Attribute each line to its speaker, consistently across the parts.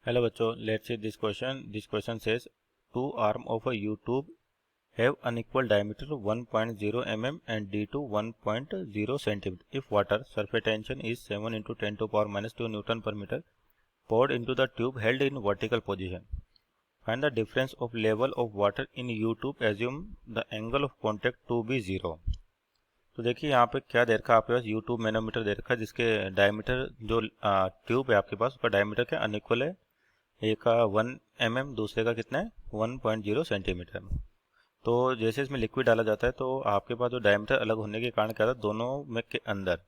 Speaker 1: Hello बच्चों, let's see this question. This question says two arm of a U-tube have unequal diameter 1.0 mm and D2 1.0 cm. If water surface tension is 7 into 10 to power minus 2 Newton per meter poured into the tube held in vertical position. Find the difference of level of water in U-tube. Assume the angle of contact to be 0. तो देखिए यहाँ पे क्या दे रखा है आपके पास U-tube manometer दे रखा है जिसके डायमीटर जो ट्यूब है आपके पास उसका डायमीटर क्या अनइक्वल है। एक का 1 mm दूसरे का कितना है 1.0 सेंटीमीटर। तो जैसे इसमें लिक्विड डाला जाता है तो आपके पास जो डायमीटर अलग होने के कारण क्या होता है दोनों में के अंदर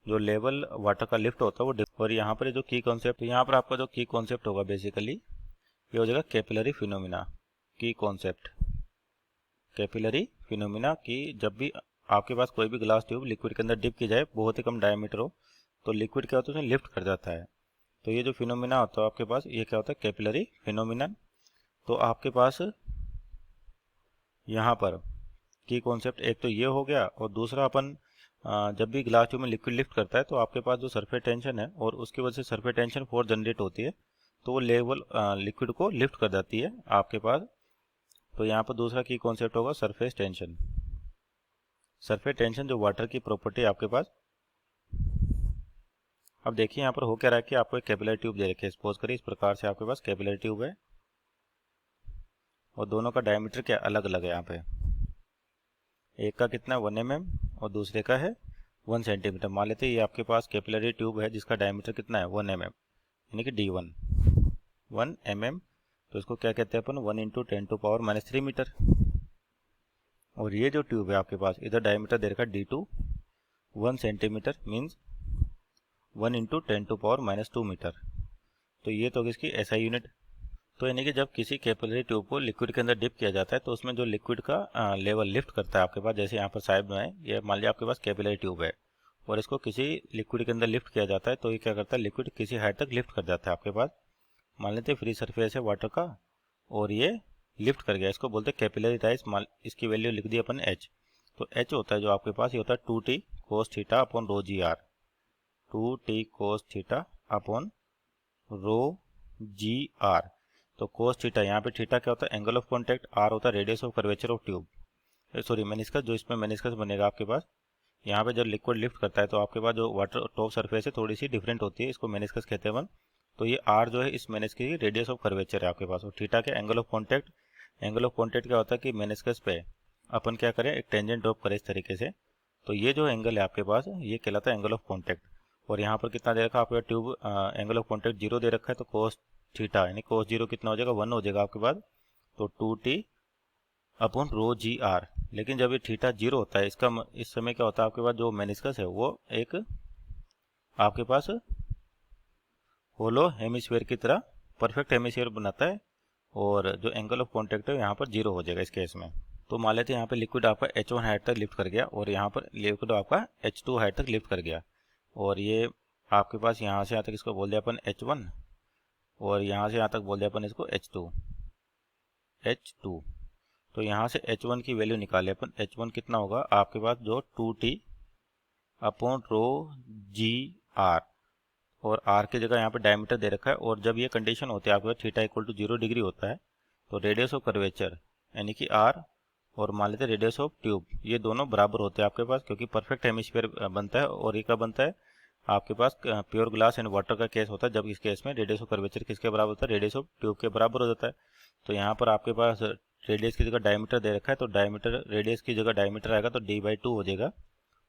Speaker 1: जो लेवल वाटर का लिफ्ट होता है वो और यहाँ पर जो की कॉन्सेप्ट यहाँ पर आपका जो की कॉन्सेप्ट होगा बेसिकली ये हो जाएगा कैपिलरी फिनोमिना। की कॉन्सेप्ट कैपिलरी फिनोमिना की जब भी आपके पास कोई भी ग्लास ट्यूब लिक्विड के अंदर डिप की जाए बहुत ही कम डायमीटर हो तो लिक्विड क्या होता है उसमें लिफ्ट कर जाता है। तो ये जो फिनोमिना होता है आपके पास ये क्या होता है कैपिलरी फिनोमिना। तो आपके पास यहाँ पर की कॉन्सेप्ट एक तो ये हो गया और दूसरा अपन जब भी ग्लास ट्यूब में लिक्विड लिफ्ट करता है तो आपके पास जो सरफेस टेंशन है और उसकी वजह से सरफेस टेंशन फोर्स जनरेट होती है तो वो लेवल लिक्विड को लिफ्ट कर जाती है आपके पास। तो यहाँ पर दूसरा की कॉन्सेप्ट होगा सरफेस टेंशन। सरफेस टेंशन जो वाटर की प्रॉपर्टी है आपके पास। अब देखिए यहाँ पर हो क्या रहा है कि आपको एक कैपिलरी ट्यूब दे रखी है। सपोज करिए इस प्रकार से आपके पास कैपिलरी ट्यूब है और दोनों का डायमीटर क्या अलग अलग है। यहाँ पे एक का कितना 1 mm और दूसरे का है 1 सेंटीमीटर। मान लेते हैं ये आपके पास कैपिलरी ट्यूब है जिसका डायमीटर कितना है 1 mm यानी कि D1 1 mm। तो इसको क्या कहते हैं अपन 1 इंटू 10⁻³ मीटर। और ये जो ट्यूब है आपके पास इधर डायमीटर दे रखा है D2 1 centimetre means 1 into 10⁻² metre. तो ये तो इसकी SI यूनिट। तो यानी कि जब किसी कैपिलरी ट्यूब को लिक्विड के अंदर डिप किया जाता है तो उसमें जो लिक्विड का लेवल लिफ्ट करता है आपके पास जैसे यहाँ पर साइड में है ये मान लिया आपके पास कैपिलरी ट्यूब है और इसको किसी लिक्विड के अंदर लिफ्ट किया जाता है तो ये क्या करता है लिक्विड किसी हाइट तक लिफ्ट कर जाता है आपके पास। मान लेते हैं फ्री सरफेस है वाटर का और ये लिफ्ट कर गया इसको बोलते हैं कैपिलरी राइज। इसकी वैल्यू लिख दी अपन H। तो H होता है जो आपके पास ये होता है 2T cos theta upon rho g r 2T cos theta upon rho g r. तो कोस थीटा यहाँ पे थीटा क्या होता है एंगल ऑफ कॉन्टैक्ट, आर होता है radius of curvature of tube sorry meniscus जो इसमें मेनिस्कस बनेगा आपके पास। यहाँ पे जब लिक्विड लिफ्ट करता है तो आपके पास जो वाटर टॉप सरफेस है थोड़ी सी डिफरेंट होती है इसको मेनिस्कस कहते हैं अपन। तो ये आर जो है इस मेनिस्कस की रेडियस ऑफ कर्वेचर है आपके पास। और थीटा के angle of contact. Angle of contact क्या होता है कि मेनिस्कस पे अपन क्या करें एक टेंजेंट ड्रॉप करें इस तरीके से। तो ये जो एंगल है आपके पास ये कहलाता है एंगल ऑफ कॉन्टैक्ट। और यहाँ पर कितना दे रखा है आपका ट्यूब एंगल ऑफ कॉन्टैक्ट 0 दे रखा है तो कोस थीटा यानी कोस 0 कितना हो जाएगा 1 हो जाएगा आपके पास। तो 2T upon rho g are. लेकिन जब ये थीटा 0 होता है इसका इस समय क्या होता है आपके पास जो मेनिस्कस है वो एक आपके पास होलो हेमिस्फीयर की तरह परफेक्ट हेमिस्फीयर बनाता है और जो एंगल ऑफ कॉन्टैक्ट है यहाँ पर 0 हो जाएगा इस केस में। तो मान लेते हैं यहाँ पे लिक्विड आपका H1 हाइट तक लिफ्ट कर गया और यहाँ पर लिक्विड आपका H2 हाइट तक लिफ्ट कर गया और ये आपके पास यहाँ से यहाँ तक इसको बोल दिया अपन H1 और यहाँ से यहाँ तक बोल दिया अपन इसको H2। तो यहाँ से H1 की वैल्यू निकाले अपन। H1 कितना होगा आपके पास जो 2T upon rho g r और आर की जगह यहाँ पे डायमीटर दे रखा है। और जब ये कंडीशन होती है आपके पास थीटा इक्वल टू 0 डिग्री होता है तो रेडियस ऑफ कर्वेचर यानी कि आर और मान लेते हैं रेडियस ऑफ ट्यूब ये दोनों बराबर होते हैं आपके पास क्योंकि परफेक्ट हेमिस्फीयर बनता है। और ये कब बनता है आपके पास प्योर ग्लास एंड वाटर का केस होता है जब इस केस में रेडियस ऑफ कर्वेचर किसके बराबर होता है रेडियस ऑफ ट्यूब के बराबर हो जाता है। तो यहाँ पर आपके पास रेडियस की जगह डायमीटर दे रखा है तो डायमीटर रेडियस की जगह डायमीटर आएगा तो D/2 हो जाएगा।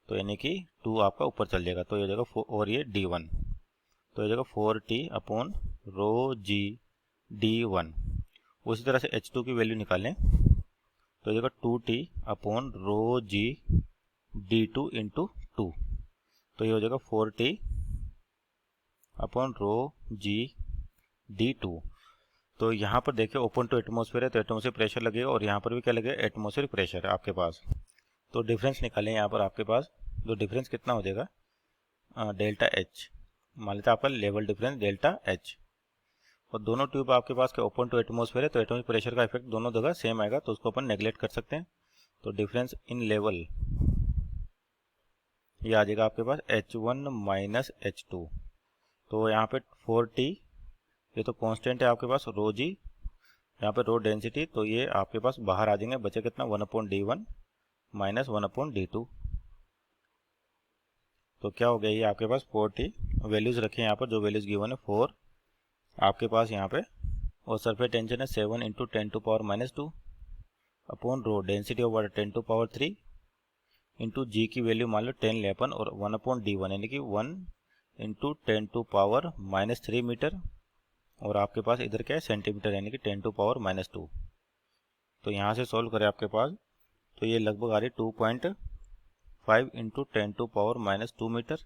Speaker 1: तो यानी कि 2 आपका ऊपर चल जाएगा तो ये हो जाएगा और ये D1 तो ये हो जाएगा 4T अपॉन रो जी D1। उसी तरह से H2 की वैल्यू निकालें तो ये हो जाएगा 2T अपॉन रो जी D2 इंटू 2। तो ये हो जाएगा 4T अपॉन रो जी D2। तो यहाँ पर देखिए ओपन टू एटमॉस्फेयर है तो एटमॉस्फेयर प्रेशर लगेगा और यहाँ पर भी क्या लगेगा एटमॉस्फेयर प्रेशर है आपके पास। तो डिफरेंस निकालें यहाँ पर आपके पास जो डिफरेंस कितना हो जाएगा डेल्टा H। मान लेते हैं आपका लेवल डिफरेंस डेल्टा H। और दोनों ट्यूब आपके पास के ओपन टू एटमॉस्फेयर है तो एटमॉस्फेयर प्रेशर का इफेक्ट दोनों जगह सेम आएगा तो उसको अपन नेग्लेक्ट कर सकते हैं। तो डिफरेंस इन लेवल ये आ जाएगा आपके पास H1 माइनस H2। तो यहाँ पे 4T ये तो कांस्टेंट है आपके पास रो जी, यहाँ पे रो डेंसिटी, तो ये आपके पास बाहर आ जाएंगे, बचे कितना 1/d1 माइनस 1/d2। तो क्या हो गया ये आपके पास 40 वैल्यूज रखे हैं यहाँ पर, जो वैल्यूज गिवन है 4 आपके पास यहाँ पे, और सरफेस टेंशन है 7 × 10⁻⁻2 upon rho density of water 10⁻³ into g की वैल्यू मान लो 10 ले अपन, और 1/d1 यानी कि 1 × 10⁻³ मीटर, और आपके पास इधर क्या है सेंटीमीटर यानी कि 10⁻⁻2। तो यहाँ से सॉल्व करें आपके पास, तो ये लगभग आ रही 2.5 × 10⁻⁻2 मीटर,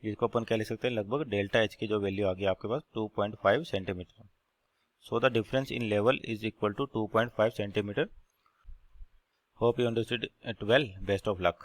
Speaker 1: जिसको अपन क्या लिख सकते हैं लगभग डेल्टा एच की जो वैल्यू आ गई आपके पास 2.5 centimetre. So the difference in level is equal to 2.5 centimetre. Hope you understood it well, best of luck.